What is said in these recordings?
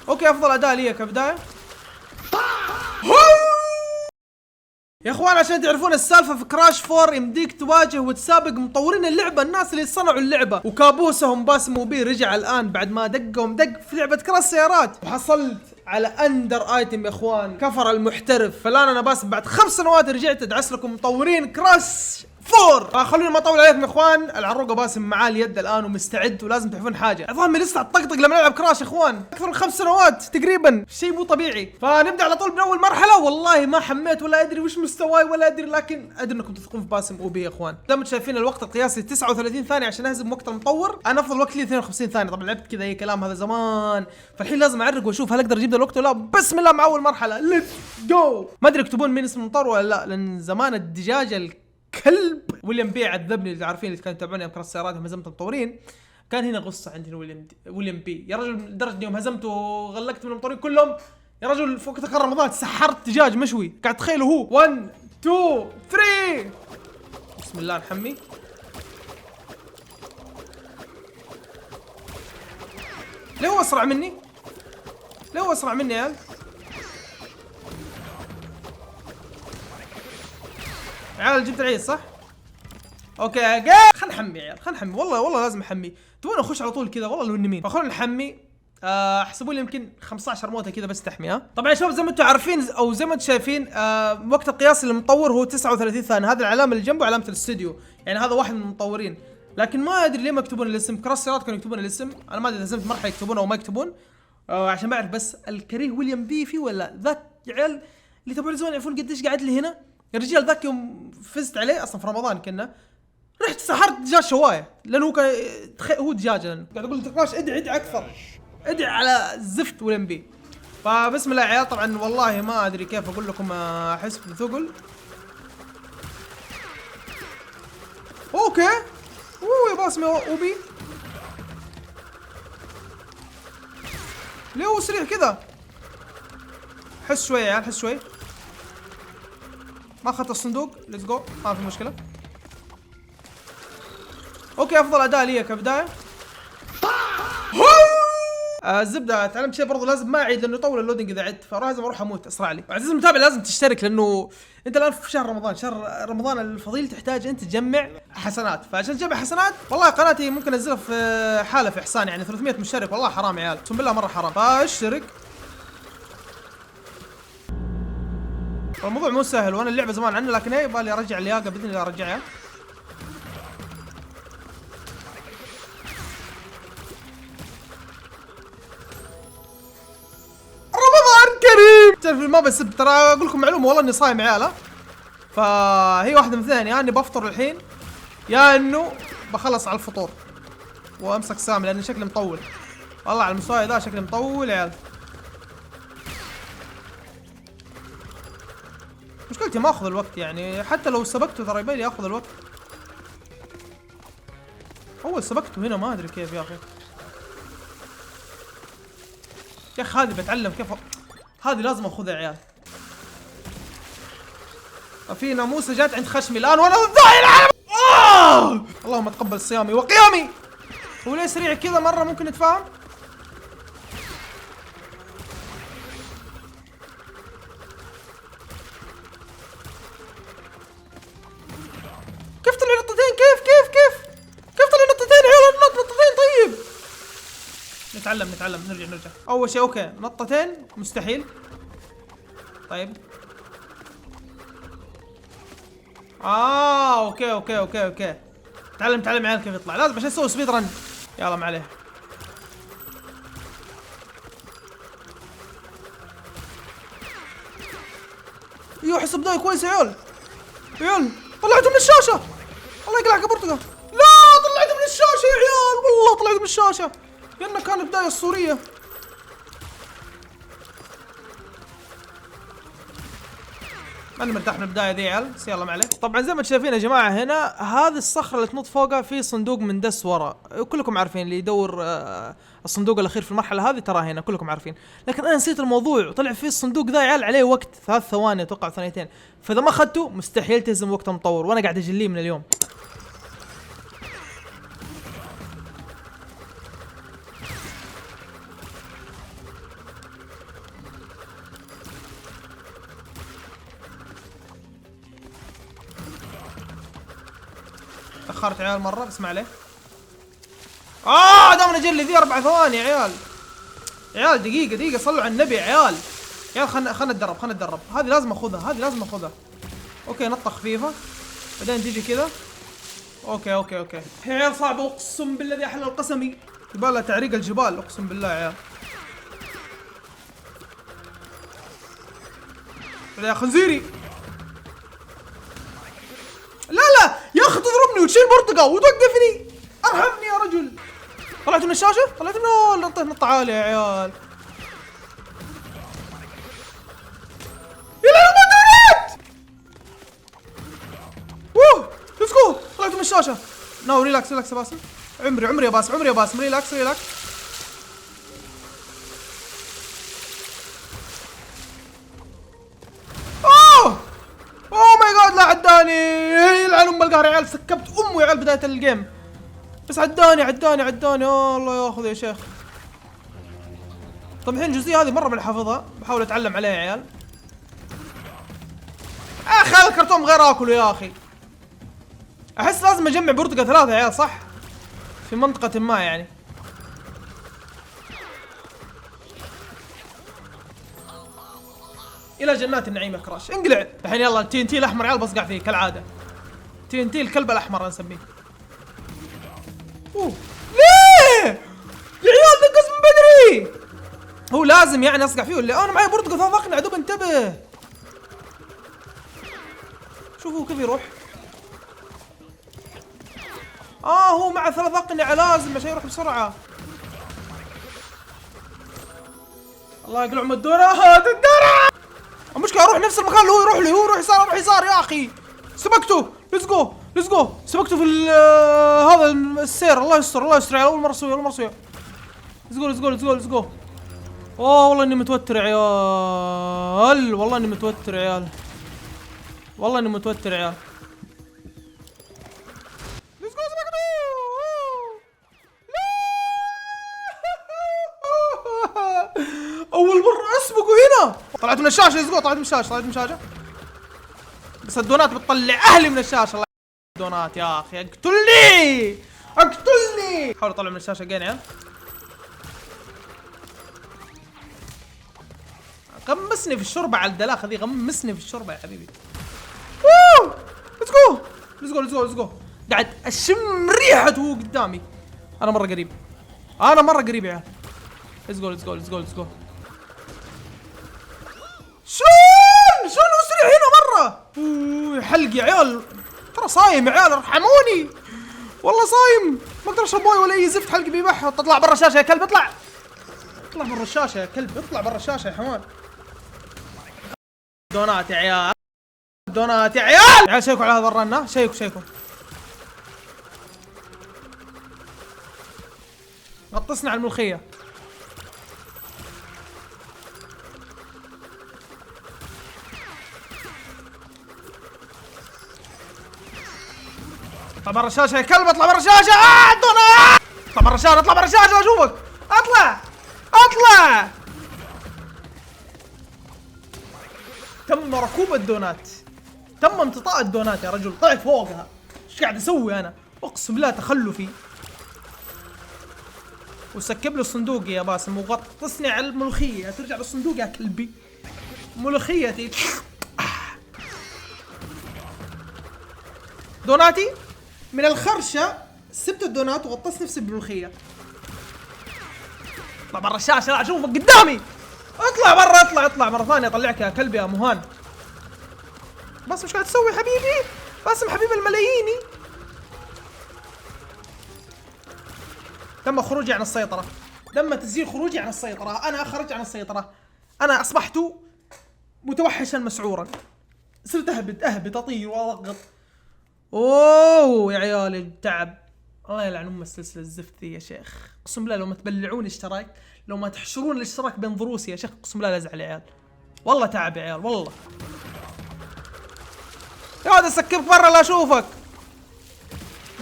اوكي افضل اداء لي كبدايه. يا اخوان عشان تعرفون السالفه في كراش 4 يمديك تواجه وتسابق مطورين اللعبه، الناس اللي صنعوا اللعبه، وكابوسهم باسم موبي رجع الان بعد ما دقهم دق في لعبه كراش سيارات. وحصلت على اندر ايتم يا اخوان، كفر المحترف. فالان انا باسم بعد 5 سنوات رجعت ادعس لكم مطورين كراش 4. خلوني ما اطول عليكم يا اخوان، العروقه باسم معاه اليد الان ومستعد، ولازم تعرفون حاجه، عظامي لسه تطقطق لما نلعب كراش يا اخوان، اكثر من 5 سنوات تقريبا، شيء مو طبيعي. فنبدا على طول من اول مرحله. والله ما حميت ولا ادري وش مستواي ولا ادري، لكن ادري انكم تثقون في باسم او بي يا اخوان. زي ما انتم شايفين الوقت القياسي 39 ثانيه عشان اهزم وقت المطور. انا افضل وقت لي 52 ثانيه، طبعا لعبت كذا اي كلام هذا زمان، فالحين لازم اعرق واشوف هل اقدر اجيب ذا الوقت ولا لا. بسم الله مع اول مرحله، ليتس جو. ما ادري يكتبون مين اسم المطور ولا لا، لان زمان الدجاجه كلب ويليام بي عذبني، اللي عارفين اللي كانوا يتابعوني يوم كراش السيارات يوم هزمت المطورين، كان هنا غصه عندنا ويليام بي يا رجل، لدرجه يوم هزمته وغلقت من المطورين كلهم يا رجل، فوق تكرر رمضان سحرت دجاج مشوي، قاعد تخيلوا هو 1 2 3. بسم الله نحمي. ليه هو اسرع مني؟ ليه هو اسرع مني يا عيال؟ عيال جبت العيد صح؟ اوكي خلنا نحمي يا عيال، خلنا نحمي، والله لازم احمي. تبون اخش على طول كذا والله لو اني مين، فخلونا نحمي. احسبوا لي يمكن 15 موته كذا بس تحمي. ها طبعا يا شباب زي ما انتم عارفين او زي ما انتم شايفين وقت القياسي للمطور هو 39 ثانيه، هذه العلامه اللي جنبه علامه الاستوديو، يعني هذا واحد من المطورين. لكن ما ادري ليه ما يكتبون الاسم، كراش سيارات كانوا يكتبون الاسم، انا ما ادري اذا هزمت مرحله يكتبون او ما يكتبون. عشان بعرف بس الكريه ويليام بي في ولا ذاك يا عيال اللي تبعون زمان يعرفون قديش قاعد لي هنا. الرجال ذاك يوم فزت عليه اصلا في رمضان كنا، رحت سحرت دجاج شوايه، لانه هو كان هو دجاج، لانه قاعد اقول لك ادعي اكثر، ادعي على الزفت ولم بي. فبسم الله يا عيال. طبعا والله ما ادري كيف اقول لكم، احس بثقل. اوكي يا باسم اوبي، ليه هو سريع كذا؟ حس شوي يا عيال، حس شوي. ما اخذت الصندوق، ليتس جو، ما في مشكله. اوكي افضل اداء لي كبدايه. الزبده تعلمت شيء برضو لازم ما اعيد، لانه يطول اللودنج اذا عدت، فلازم اروح اموت اسرع لي. عزيزي المتابع لازم تشترك، لانه انت الان في شهر رمضان، شهر رمضان الفضيل، تحتاج انت تجمع حسنات. فعشان تجمع حسنات والله قناتي ممكن انزلها في حاله في احسان، يعني 300 مشترك، والله حرام يا عيال، اقسم بالله مره حرام، فاشترك. الموضوع مو سهل، وانا اللعبه زمان عنه، لكن ايه يبغى لي ارجع اللياقه باذن الله ارجعها. تعرف ما بسب، ترى اقول لكم معلومه والله اني صايم عيال. فهي واحده من اثنين، يا اني بفطر الحين يا انه بخلص على الفطور وامسك سامي، لاني شكلي مطول والله على المستوى ذا، شكلي مطول يا عيال. مشكلتي ما اخذ الوقت، يعني حتى لو سبقته ترى يبي لي اخذ الوقت. اول سبقته هنا ما ادري كيف يا اخي. يا اخي هذه بتعلم كيف، هذه لازم اخذها يا عيال. في ناموسه جات عند خشمي الان وانا ضايع العالم. اللهم تقبل صيامي وقيامي. هو ليه سريع كذا مره؟ ممكن نتفاهم. كيف طلع نقطتين؟ كيف طلع نقطتين يا عيال؟ نقطتين. طيب نتعلم نرجع. اول شيء اوكي نقطتين مستحيل. طيب اوكي تعلم يا عيال كيف يطلع، لازم عشان اسوي سبيد رن. يلا ما عليه. ايوه حسب بداية كويس يا عيال. طلعته من الشاشة، الله يقلع كبرتقه. لا طلعته من الشاشة يا عيال، والله طلعته من الشاشة، لأنه كان البداية الصورية. ماني مرتاح من البدايه دي يا عيال، بس يلا ما عليه. طبعا زي ما انتم شايفين يا جماعه، هنا هذه الصخره اللي تنط فوقها في صندوق مندس ورا، كلكم عارفين اللي يدور الصندوق الاخير في المرحله هذه، ترى هنا كلكم عارفين. لكن انا نسيت الموضوع، وطلع في الصندوق ذا يا عيال عليه وقت 3 ثواني اتوقع، ثانيتين، فاذا ما اخذته مستحيل تهزم وقت المطور، وانا قاعد اجليه من اليوم. تاخرت يا عيال مره، بس ما عليه. دام انا جلي ذي 4 ثواني يا عيال. يا عيال دقيقه صلوا على النبي يا عيال. يا عيال خلنا نتدرب. هذه لازم اخذها. اوكي نطه خفيفه بعدين تيجي كذا. اوكي يا عيال صعبه اقسم بالله، ذي احلى القسمي. يبالها تعريق الجبال اقسم بالله يا عيال. يا خنزيري لا يا اخي تضربني وتشيل برتقه وتوقفني، ارحمني يا رجل. طلعت من الشاشه، طلعت من نطه عاليه يا عيال. يلا المدورات ليتس جو. طلعت من الشاشه. نو ريلاكس يا باسم. عمري يا باسم ريلاكس. اوه ماي جاد لا عداني، يلعن ام القهر يا عيال. سكبت امه يا عيال بدايه الجيم، بس عداني. الله ياخذ يا شيخ. طب الحين الجزئيه هذه مره بنحفظها، بحاول اتعلم عليها يا عيال. اخي الكرتون غير اكله يا اخي. احس لازم اجمع برتقه 3 يا عيال صح؟ في منطقه ما يعني. الى جنات النعيم يا كراش. انقلع الحين يلا. التي ان تي الاحمر يا عيال بصقع فيه كالعاده. تي ان تي الكلب الاحمر نسميه. ليه يا عيال نقص من بدري؟ هو لازم يعني اصقع فيه ولا انا معي برتقه 3 اقنع دوب انتبه. شوفوا كيف يروح. هو مع 3 اقنعه لازم عشان يروح بسرعه. الله يقلع ام الدورات المشكله اروح نفس المكان اللي هو يروح له. هو يروح يسار يا اخي. سبقته. ليتس جو. سبقته في هذا السير. الله يستر يا اول مره اسويها. ليتس جو. والله اني متوتر يا عيال. والله اني متوتر يا عيال. ليتس جو. سبقته. اول مره اسبقه هنا. طلعت من الشاشه. ليتس جو. طلعت من الشاشه. بس الدونات بتطلع اهلي من الشاشه. الله الدونات يا اخي. اقتلني. حاول اطلع من الشاشه جين يا عيال. غمسني في الشوربه على الدلاخه ذي. غمسني في الشوربه يا حبيبي. ليتس جو. قاعد اشم ريحته وهو قدامي. انا مره قريب يا عيال. ليتس جو. شلون اسرع هنا مره. حلقي يا عيال. ترى صايم يا عيال ارحموني. والله صايم ما اقدر اشرب مويه ولا اي زفت. حلقي بيبح. تطلع برا الشاشه يا كلب. اطلع برا الشاشه يا كلب. اطلع برا الشاشه يا حمار. دونات يا عيال. شيكوا على هذا الرنة. شيكوا. غطسنا على الملوخيه. اطلع برا الشاشة يا كلب. اطلع برا الشاشة. دونات. اطلع برا الشاشة اشوفك. اطلع. تم ركوب الدونات. تم امتطاء الدونات يا رجل. طلعت فوقها. ايش قاعد اسوي انا؟ اقسم بالله تخلفي. وسكب له الصندوق يا باسم وغطسني على الملوخية. ترجع للصندوق يا كلبي. ملوخيتي. دوناتي من الخرشة. سبت الدونات وغطست نفسي بالملوخية. اطلع برا الشاشة. لا اشوفك قدامي. اطلع برا. مرة ثانية اطلعك يا كلبي يا مهان. بس وش قاعد تسوي حبيبي؟ باسم حبيب الملاييني. تم خروجي عن السيطرة. تم تسجيل خروجي عن السيطرة. انا خرجت عن السيطرة. انا اصبحت متوحشا مسعورا. صرت اهبط اطير واضغط. اوه يا عيالي التعب. الله يلعن ام السلسله الزفت ذي يا شيخ. اقسم بالله لو ما تبلعون اشتراك، لو ما تحشرون الاشتراك بين ضروسي يا شيخ، اقسم بالله لا ازعل يا عيال. والله تعب يا عيال والله. يا ولد اسكبك برا لا اشوفك.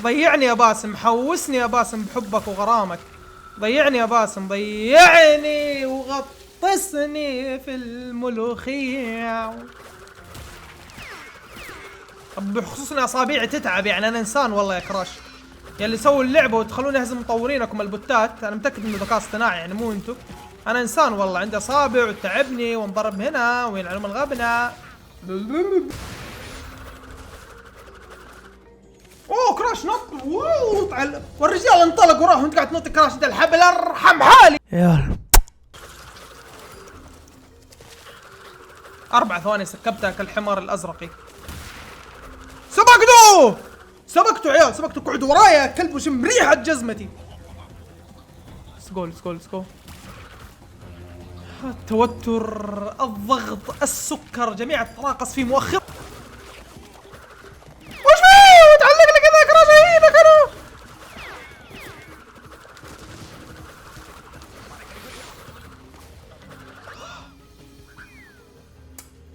ضيعني يا باسم. حوسني يا باسم بحبك وغرامك. ضيعني يا باسم. ضيعني وغطسني في الملوخية. بخصوص ان اصابعي تتعب، يعني انا انسان والله يا كراش. يلي سووا اللعبه وتخلوني اهزم مطورينكم البوتات، انا متاكد انه ذكاء اصطناعي يعني مو انتم. انا انسان والله عندي اصابع وتعبني وانضرب هنا وينعلم الغبنه. اوه كراش نط، واو والرجال انطلق وراه وانت قاعد تنط كراش. انت الحبل ارحم حالي يا 4 ثواني سكبتها كالحمار الازرقي. سبقته عيال، سبقته. قعدوا ورايا يا كلب وشم ريحة جزمتي. ليتس جو. التوتر، الضغط، السكر، جميع التراقص في مؤخر. وش فيه؟ تعلق لك كذا كراش ايدك انا.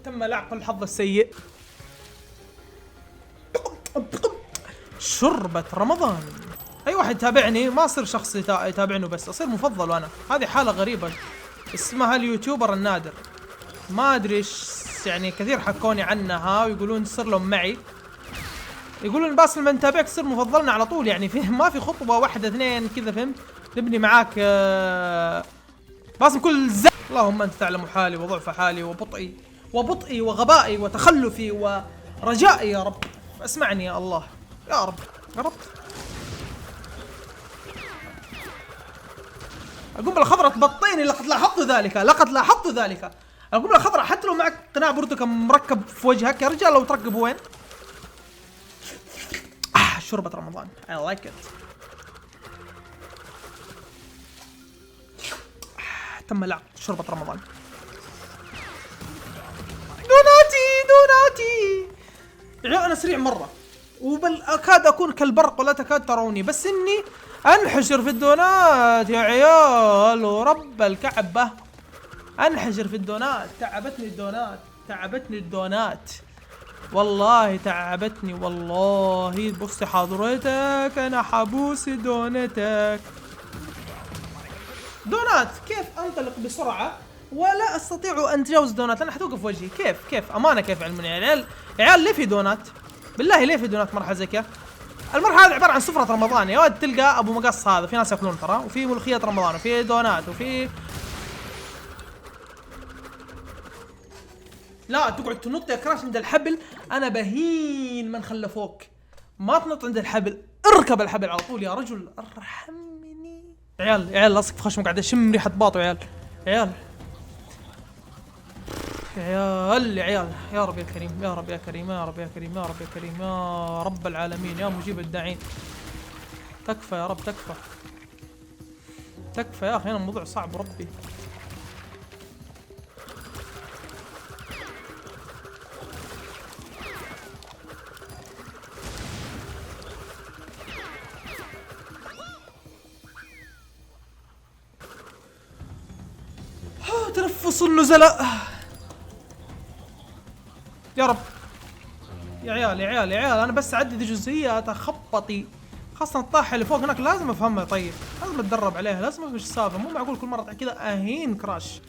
تم لعق الحظ السيء. شربة رمضان. اي واحد يتابعني ما اصير شخص يتابعني بس، اصير مفضل. وانا هذه حالة غريبة اسمها اليوتيوبر النادر. ما ادري ايش يعني، كثير حكوني عنها ويقولون تصير لهم معي، يقولون باسل لما نتابعك تصير مفضلنا على طول. يعني فيه ما في خطوة واحدة اثنين كذا فهمت نبني معاك باسل كل اللهم انت تعلم حالي وضعف حالي وبطئي وغبائي وتخلفي ورجائي يا رب. اسمعني يا الله يا رب. قربت القنبلة الخضراء تبطيني. لقد لاحظت ذلك. القنبلة الخضراء حتى لو معك قناع برتقال مركب في وجهك يا رجال، لو تركب وين؟ شوربة رمضان I like it. تم لعق شوربة رمضان. دوناتي يا انا سريع مرة وبل اكاد اكون كالبرق ولا تكاد تروني، بس اني انحشر في الدونات يا عيال ورب الكعبة. انحشر في الدونات. تعبتني الدونات والله تعبتني والله. بصي حضرتك انا حبوس دونتك. دونات كيف انطلق بسرعة ولا استطيع ان اتجاوز دونات لانها حتوقف وجهي؟ كيف امانة كيف علموني يا عيال ليه في دونات؟ بالله ليه في دونات مرحلة زي كذا؟ المرحلة هذه عبارة عن سفرة رمضان يا ولد. تلقى ابو مقص هذا في ناس ياكلون ترى، وفي ملوخية رمضان وفي دونات وفي لا تقعد تنط يا كراش عند الحبل. انا بهين من خلفوك. ما تنط عند الحبل، اركب الحبل على طول يا رجل ارحمني. عيال لاصق في خشمه قاعد اشم ريحة باطو. عيال يا رب يا كريم يا رب يا رب العالمين يا مجيب الداعين. تكفى يا رب تكفى يا اخي، انا الموضوع صعب ربي. تنفس النزلاء يا رب. يا عيال انا بس اعدد جزئيات اخبطي، خاصة الطاحة اللي فوق هناك لازم افهمها. طيب لازم اتدرب عليها، لازم افهم ايش السالفة. مو معقول كل مرة كذا اهين كراش.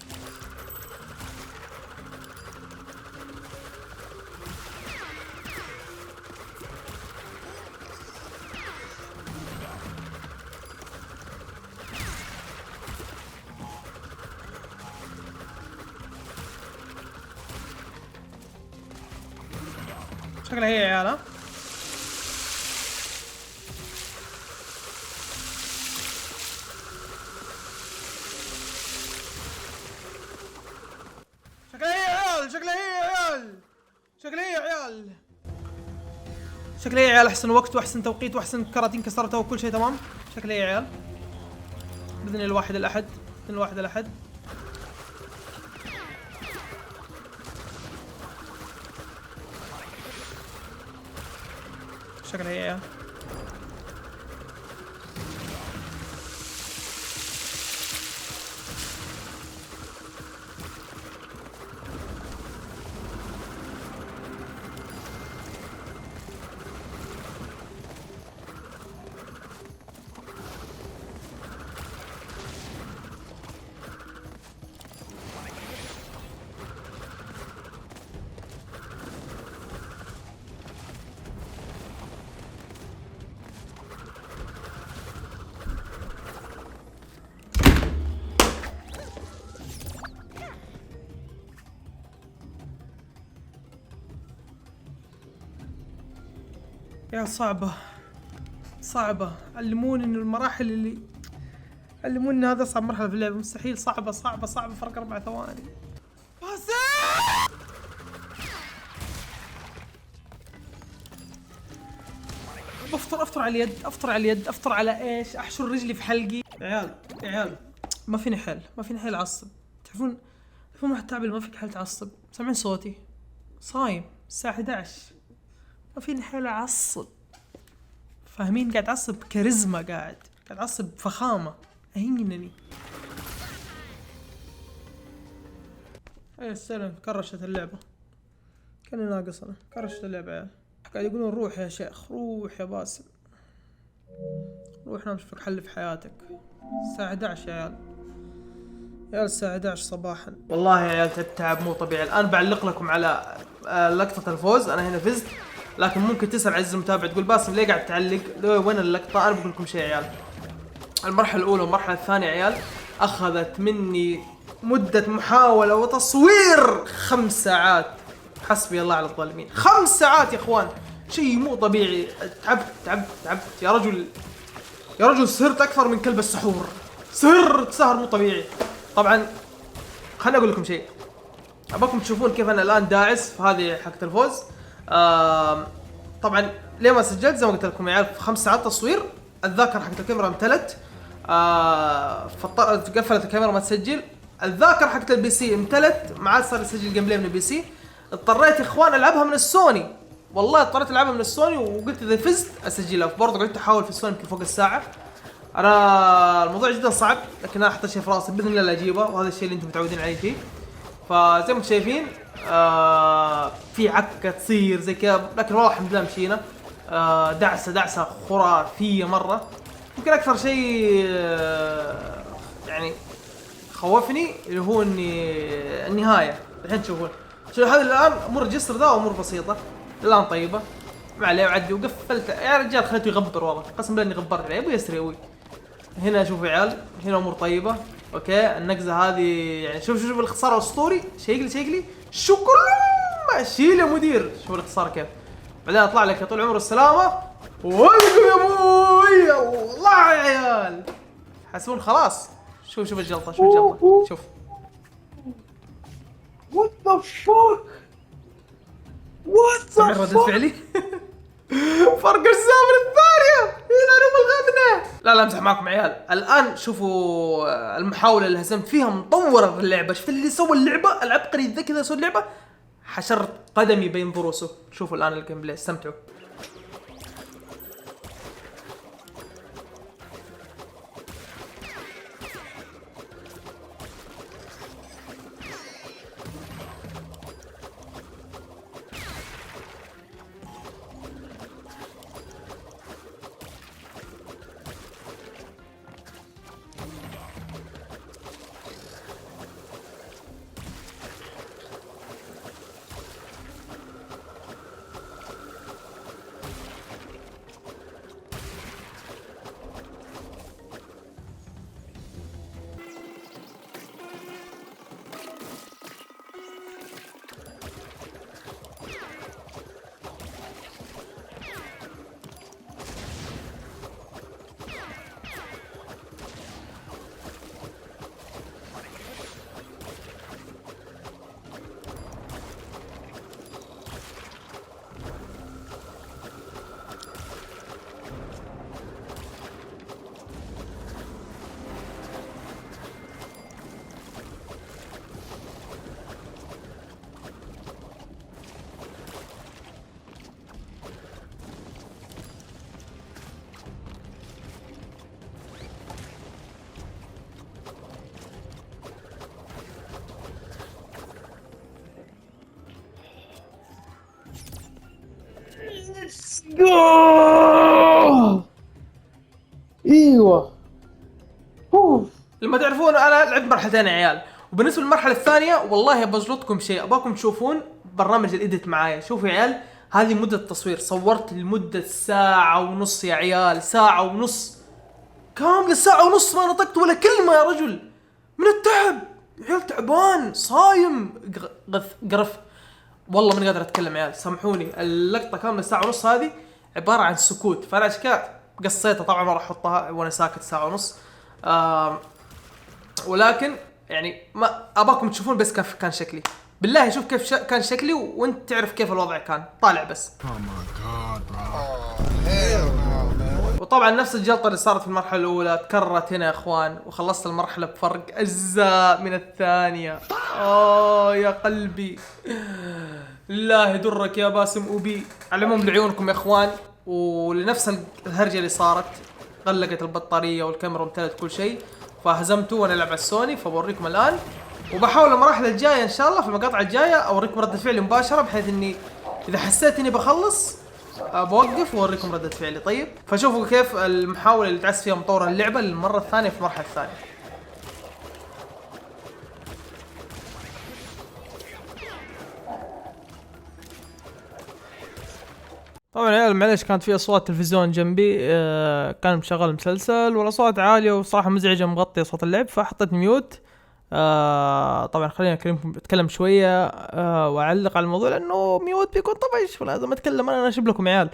شكلها هي يا عيال. شكلها هي يا عيال. احسن وقت واحسن توقيت واحسن كراتين كسرتها وكل شيء تمام. شكلها هي يا عيال. باذن الواحد الاحد. شكلها هي يا عيال. يا صعبة علموني انه المراحل اللي علموني هذا اصعب مرحلة في اللعبة، مستحيل، صعبة فرق 4 ثواني. افطر على اليد، افطر على ايش؟ احشر رجلي في حلقي. يا عيال ما فيني حيل اعصب. تعرفون واحد تعب ما فيك حيل تعصب. سامعين صوتي؟ صايم الساعة 11، ما فيني حيل اعصب. فاهمين؟ قاعد اعصب كاريزما، قاعد اعصب فخامة. اهينني. ايه السلام، كرشت اللعبة. كاني ناقص انا. كرشت اللعبة يا عيال. قاعد يقولون روح يا شيخ، روح يا باسم، روح نام شوفك حل في حياتك. الساعة 11 يا عيال، الساعة 11 صباحا. والله يا عيال تعب مو طبيعي. الآن بعلق لكم على لقطة الفوز. أنا هنا فزت، لكن ممكن تسأل عزيزي المتابع تقول باسم ليه قاعد تعلق؟ وين اللقطة؟ أنا بقول لكم شيء يا عيال. المرحلة الأولى والمرحلة الثانية يا عيال أخذت مني مدة محاولة وتصوير 5 ساعات. حسبي الله على الظالمين. 5 ساعات يا اخوان، شيء مو طبيعي. تعبت يا رجل سهرت اكثر من كلب السحور. سهر مو طبيعي. طبعا خليني اقول لكم شيء، ابغاكم تشوفون كيف انا الان داعس في هذه حقة الفوز. طبعا ليه ما سجلت؟ زي ما قلت لكم يا عيال في 5 ساعات تصوير الذاكرة حقت الكاميرا امتلت. قفلت الكاميرا ما تسجل. الذاكرة حقت البي سي امتلت، ما عاد صار يسجل جيم بلاي من البي سي. اضطريت يا اخوان العبها من السوني، والله اضطريت العبها من السوني، وقلت اذا فزت اسجلها. برضه قعدت احاول في السوني يمكن فوق الساعه. انا الموضوع جدا صعب، لكن انا حطيت شيء في راسي باذن الله اجيبه، وهذا الشيء اللي انتم متعودين عليه فيه. فزي ما انتم شايفين في عكه تصير زي كذا، لكن والله الحمد لله مشينا. دعسه خرافيه مره. يمكن اكثر شيء يعني خوفني اللي هو اني النهايه. الحين تشوفون هذا الان امور الجسر ذا امور بسيطه الان طيبه، ما عليه وعدي وقفلت يا رجال. خليته يغبر، والله قسم بالله اني غبرت عليه، ابوي يسري. هنا شوفوا يا عيال، هنا امور طيبه. اوكي النقزه هذه يعني شوف الاختصار الاسطوري. شيك لي شكرا، شيل يا مدير. شوف الاختصار كيف. بعدين اطلع لك يا طول العمر والسلامه. والقوا يا ابوي. والله يا عيال حسبون خلاص. شوف الجلطه، شوف What the fuck? What the سمع ردة فعلي. فرق السامر الثانية هنا نوم الغبنة. لا امزح معكم عيال. الآن شوفوا المحاولة اللي هزمت فيها مطورة اللعبة. شفت اللي سوى اللعبة العبقري ذا كذا سوى اللعبة. حشرت قدمي بين ضروسه. شوفوا الآن الجيم بلاي، استمتعوا. Let's go! ايوه. لما تعرفون انا لعبت مرحلتين يا عيال، وبالنسبه للمرحله الثانيه والله بجلطكم شيء. ابغاكم تشوفون برنامج الايديت معايا. شوفوا يا عيال هذه مده التصوير، صورت لمده 1.5 ساعة يا عيال. 1.5 ساعة كامله، 1.5 ساعة ما نطقت ولا كلمه يا رجل من التعب. يا عيال تعبان صايم قرف والله، من قادر اتكلم يا عيال. سامحوني اللقطه كامله 1.5 ساعة هذه عباره عن سكوت، فانا عشان كذا قصيتها. طبعا ما راح احطها وانا ساكت ساعه ونص، ولكن يعني ما اباكم تشوفون بس كيف كان شكلي. بالله شوف كيف كان شكلي وانت تعرف كيف الوضع كان طالع بس. وطبعا نفس الجلطه اللي صارت في المرحله الاولى تكررت هنا يا اخوان، وخلصت المرحله بفرق اجزاء من الثانيه. يا قلبي، الله يدرك يا باسم وبي. على العموم لعيونكم يا اخوان، ولنفس الهرجه اللي صارت غلقت البطاريه والكاميرا وامتلت كل شيء، فهزمته وانا العب على السوني. فبوريكم الان، وبحاول المراحل الجايه ان شاء الله في المقاطع الجايه اوريكم رده فعلي مباشره، بحيث اني اذا حسيت اني بخلص بوقف واوريكم ردة فعلي. طيب فشوفوا كيف المحاولة اللي تعس فيها مطور اللعبة للمرة الثانية في المرحلة الثانية. طبعا يا عيال معليش كانت في اصوات تلفزيون جنبي، كان مشغل مسلسل والاصوات عالية وصراحة مزعجة مغطية صوت اللعب، فحطيت ميوت. طبعا خلينا اتكلم شوية واعلق على الموضوع، لانه ميوت بيكون طبيعي ولازم اتكلم. انا اشوف لكم يا عيال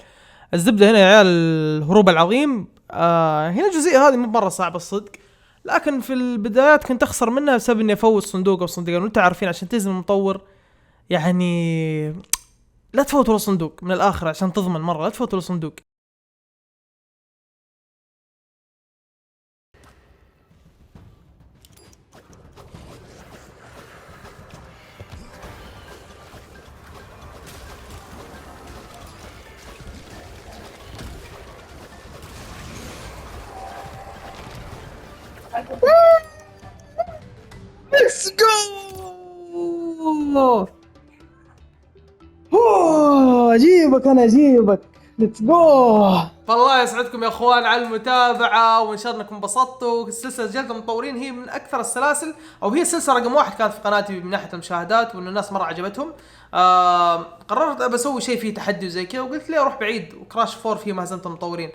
الزبدة هنا يا عيال. الهروب العظيم هنا الجزئية هذه مو مرة صعبة الصدق، لكن في البدايات كنت اخسر منها بسبب اني افوت صندوق او صندوقين. وانتم عارفين عشان تهزم المطور يعني لا تفوت ولا صندوق، من الاخر عشان تضمن مرة لا تفوت ولا صندوق. Let's go! اجيبك انا اجيبك. Let's go! فالله يسعدكم يا اخوان على المتابعة، وان شاء الله انكم انبسطتوا. سلسلة جلد المطورين هي من اكثر السلاسل، او هي السلسلة رقم 1 كانت في قناتي من ناحية المشاهدات، وان الناس مرة عجبتهم. قررت ابى اسوي شيء فيه تحدي وزي كذا، وقلت لي اروح بعيد، وكراش 4 فيه مهزلة المطورين.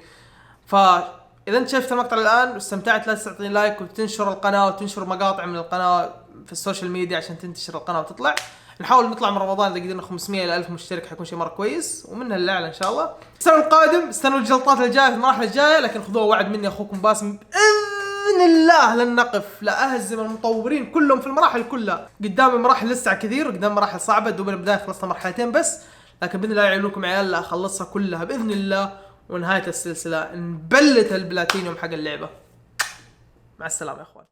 فاذا انت شفت المقطع الان واستمتعت لا تعطيني لايك وتنشر القناة وتنشر مقاطع من القناة في السوشيال ميديا عشان تنتشر القناة وتطلع. نحاول نطلع من رمضان اذا قدرنا 500 الى 1000 مشترك، حيكون شيء مره كويس، ومنها الاعلى ان شاء الله. السنه القادم استنوا الجلطات الجايه في المراحل الجايه، لكن خذوها وعد مني اخوكم باسم باذن الله لن نقف، لا اهزم المطورين كلهم في المراحل كلها. قدامي مراحل لسه كثير، قدام مراحل صعبه، دوبنا بدايه خلصنا مرحلتين بس، لكن باذن الله يعينكم عيال لا اخلصها كلها باذن الله، ونهايه السلسله نبلت البلاتينيوم حق اللعبه. مع السلامه يا اخوان.